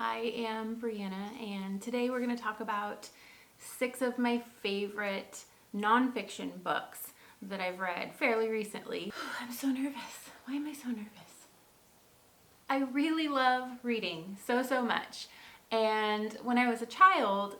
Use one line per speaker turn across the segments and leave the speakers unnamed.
I am Brianna, and today we're going to talk about 6 of my favorite nonfiction books that I've read fairly recently. I'm so nervous. Why am I so nervous? I really love reading so much. And when I was a child,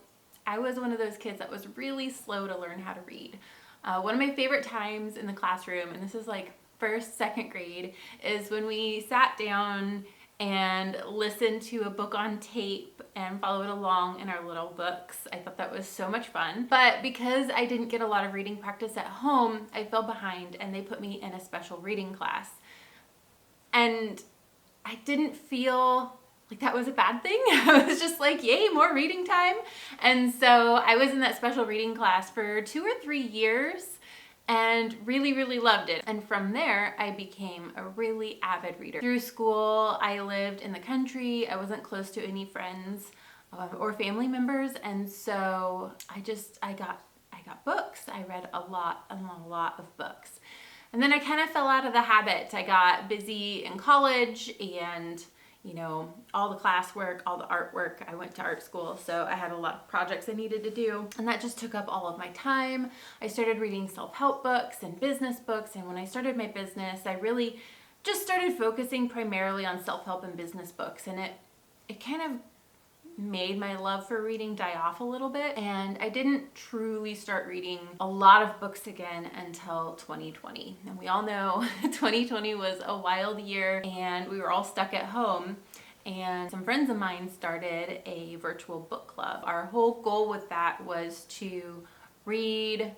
I was one of those kids that was really slow to learn how to read. One of my favorite times in the classroom, and this is like first, second grade, is when we sat down and listened to a book on tape and followed along in our little books. I thought that was so much fun. But because I didn't get a lot of reading practice at home, I fell behind and they put me in a special reading class. And I didn't feel like that was a bad thing. I was just like, yay, more reading time. And so I was in that special reading class for 2 or 3 years and really loved it. And from there, I became a really avid reader. Through school, I lived in the country. I wasn't close to any friends or family members. And so I got books. I read a lot of books. And then I kind of fell out of the habit. I got busy in college and all the classwork, all the artwork. I went to art school, so I had a lot of projects I needed to do, and that just took up all of my time. I started reading self-help books and business books, and when I started my business, I really just started focusing primarily on self-help and business books, and it kind of made my love for reading die off a little bit, and I didn't truly start reading a lot of books again until 2020. And we all know 2020 was a wild year and we were all stuck at home, and some friends of mine started a virtual book club. Our whole goal with that was to read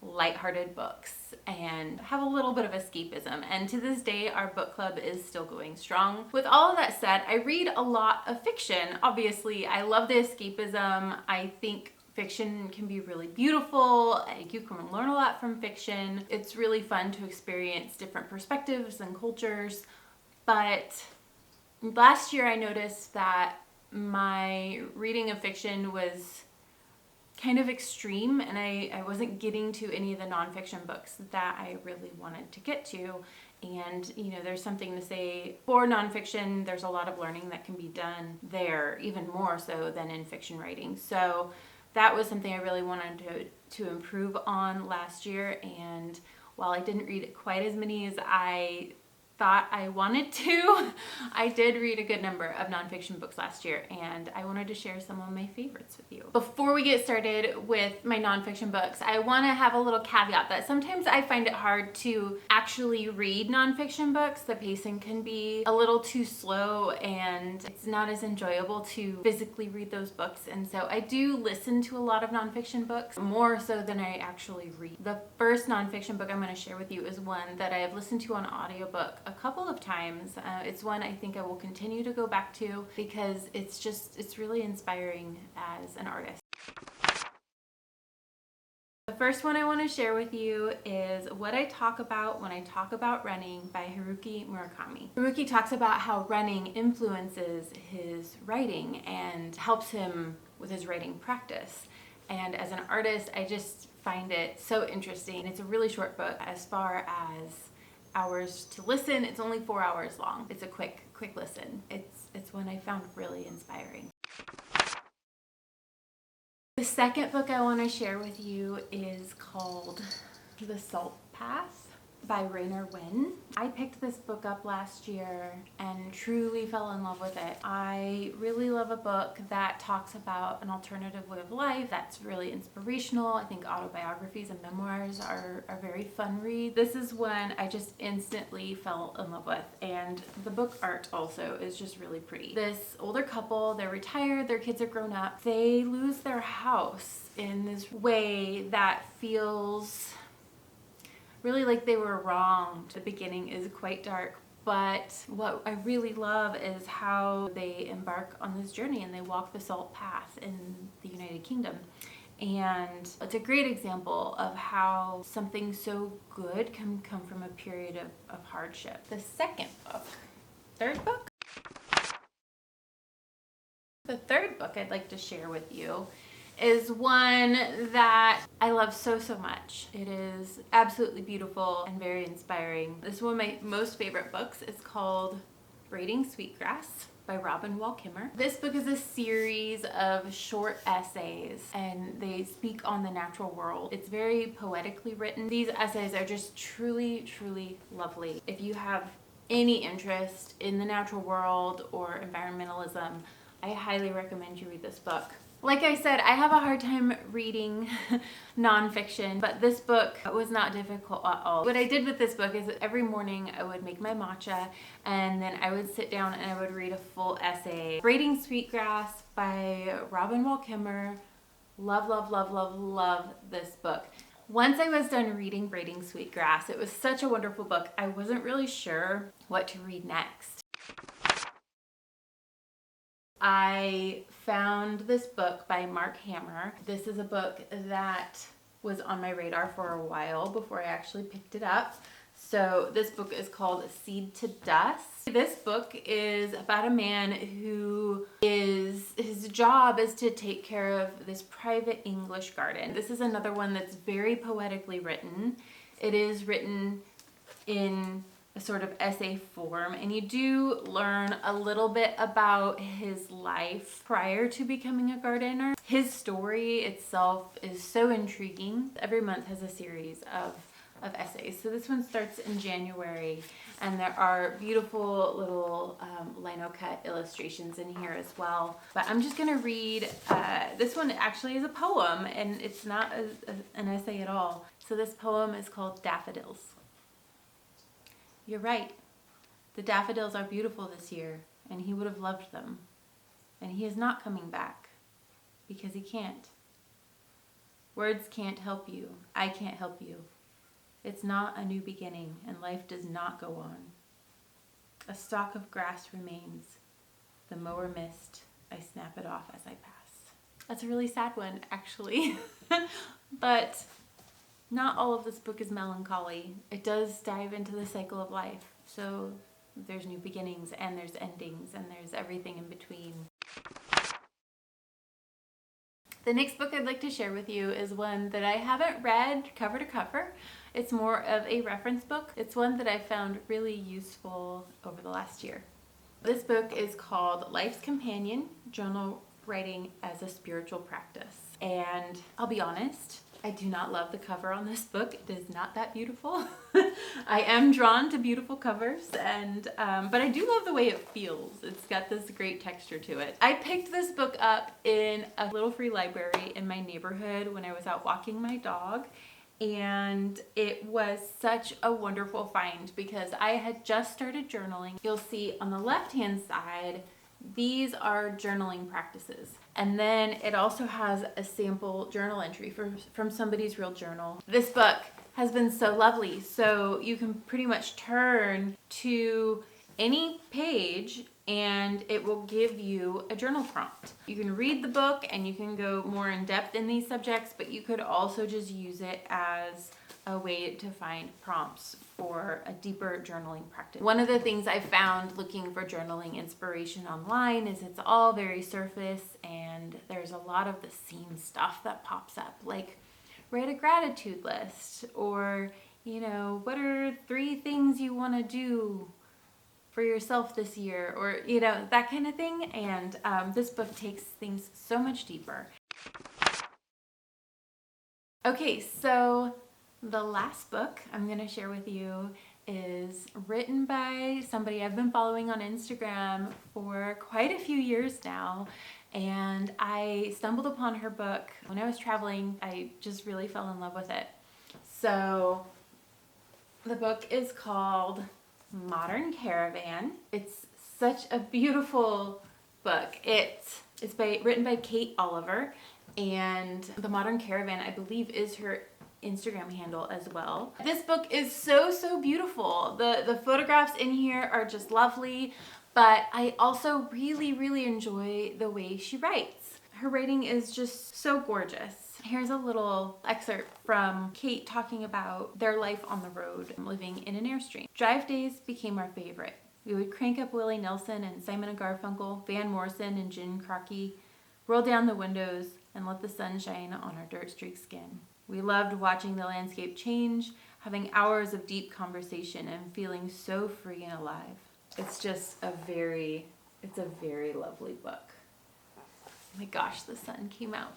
lighthearted books and have a little bit of escapism, and to this day our book club is still going strong. With all of that said, I read a lot of fiction. Obviously, I love the escapism. I think fiction can be really beautiful. You can learn a lot from fiction. It's really fun to experience different perspectives and cultures. But last year I noticed that my reading of fiction was kind of extreme, and I wasn't getting to any of the nonfiction books that I really wanted to get to. And there's something to say for nonfiction. There's a lot of learning that can be done there, even more so than in fiction writing. So that was something I really wanted to improve on last year. And while I didn't read quite as many as I thought I wanted to, I did read a good number of nonfiction books last year, and I wanted to share some of my favorites with you. Before we get started with my nonfiction books, I want to have a little caveat that sometimes I find it hard to actually read nonfiction books. The pacing can be a little too slow and it's not as enjoyable to physically read those books, and so I do listen to a lot of nonfiction books, more so than I actually read. The first nonfiction book I'm going to share with you is one that I have listened to on audiobook a couple of times. It's one I think I will continue to go back to because it's really inspiring as an artist. The first one I want to share with you is What I Talk About When I Talk About Running by Haruki Murakami. Haruki talks about how running influences his writing and helps him with his writing practice. And as an artist, I just find it so interesting. It's a really short book. As far as hours to listen, it's only 4 hours long. It's a quick listen. It's one I found really inspiring. The second book I want to share with you is called The Salt Path by Raynor Winn. I picked this book up last year and truly fell in love with it. I really love a book that talks about an alternative way of life that's really inspirational. I think autobiographies and memoirs are a very fun read. This is one I just instantly fell in love with, and the book art also is just really pretty. This older couple, they're retired, their kids are grown up. They lose their house in this way that feels really like they were wronged. The beginning is quite dark, but what I really love is how they embark on this journey and they walk the salt path in the United Kingdom. And it's a great example of how something so good can come from a period of hardship. The third book I'd like to share with you is one that I love so much. It is absolutely beautiful and very inspiring. This is one of my most favorite books. It's called Braiding Sweetgrass by Robin Wall Kimmerer. This book is a series of short essays and they speak on the natural world. It's very poetically written. These essays are just truly, truly lovely. If you have any interest in the natural world or environmentalism, I highly recommend you read this book. Like I said, I have a hard time reading nonfiction, but this book was not difficult at all. What I did with this book is every morning I would make my matcha and then I would sit down and I would read a full essay. Braiding Sweetgrass by Robin Wall Kimmerer. Love, love, love, love, love this book. Once I was done reading Braiding Sweetgrass, it was such a wonderful book. I wasn't really sure what to read next. I found this book by Marc. This is a book that was on my radar for a while before I actually picked it up. So this book is called Seed to Dust. This book is about a man who his job is to take care of this private English garden. This is another one that's very poetically written. It is written in a sort of essay form, and you do learn a little bit about his life prior to becoming a gardener. His story itself is so intriguing. Every month has a series of essays. So this one starts in January, and there are beautiful little lino cut illustrations in here as well. But I'm just gonna read, this one actually is a poem, and it's not an essay at all. So this poem is called Daffodils. You're right. The daffodils are beautiful this year, and he would have loved them. And he is not coming back, because he can't. Words can't help you. I can't help you. It's not a new beginning, and life does not go on. A stalk of grass remains. The mower missed. I snap it off as I pass. That's a really sad one, actually. But not all of this book is melancholy. It does dive into the cycle of life. So there's new beginnings and there's endings and there's everything in between. The next book I'd like to share with you is one that I haven't read cover to cover. It's more of a reference book. It's one that I found really useful over the last year. This book is called Life's Companion, Journal Writing as a Spiritual Practice. And I'll be honest, I do not love the cover on this book. It is not that beautiful. I am drawn to beautiful covers, and but I do love the way it feels. It's got this great texture to it. I picked this book up in a little free library in my neighborhood when I was out walking my dog, and it was such a wonderful find because I had just started journaling. You'll see on the left-hand side, these are journaling practices. And then it also has a sample journal entry from somebody's real journal. This book has been so lovely. So you can pretty much turn to any page and it will give you a journal prompt. You can read the book and you can go more in depth in these subjects, but you could also just use it as a way to find prompts for a deeper journaling practice. One of the things I found looking for journaling inspiration online is it's all very surface and there's a lot of the same stuff that pops up, like write a gratitude list, or, you know, what are 3 things you want to do for yourself this year, or, you know, that kind of thing. And this book takes things so much deeper. Okay, so the last book I'm going to share with you is written by somebody I've been following on Instagram for quite a few years now, and I stumbled upon her book when I was traveling. I just really fell in love with it. So the book is called Modern Caravan. It's such a beautiful book. It's written by Kate Oliver, and the Modern Caravan, I believe, is her Instagram handle as well. This book is so beautiful. The photographs in here are just lovely, but I also really enjoy the way she writes. Her writing is just so gorgeous. Here's a little excerpt from Kate talking about their life on the road, living in an Airstream. Drive days became our favorite. We would crank up Willie Nelson and Simon and Garfunkel, Van Morrison and Gin Crocky, roll down the windows and let the sun shine on our dirt-streaked skin. We loved watching the landscape change, having hours of deep conversation and feeling so free and alive. It's just it's a very lovely book. Oh my gosh, the sun came out.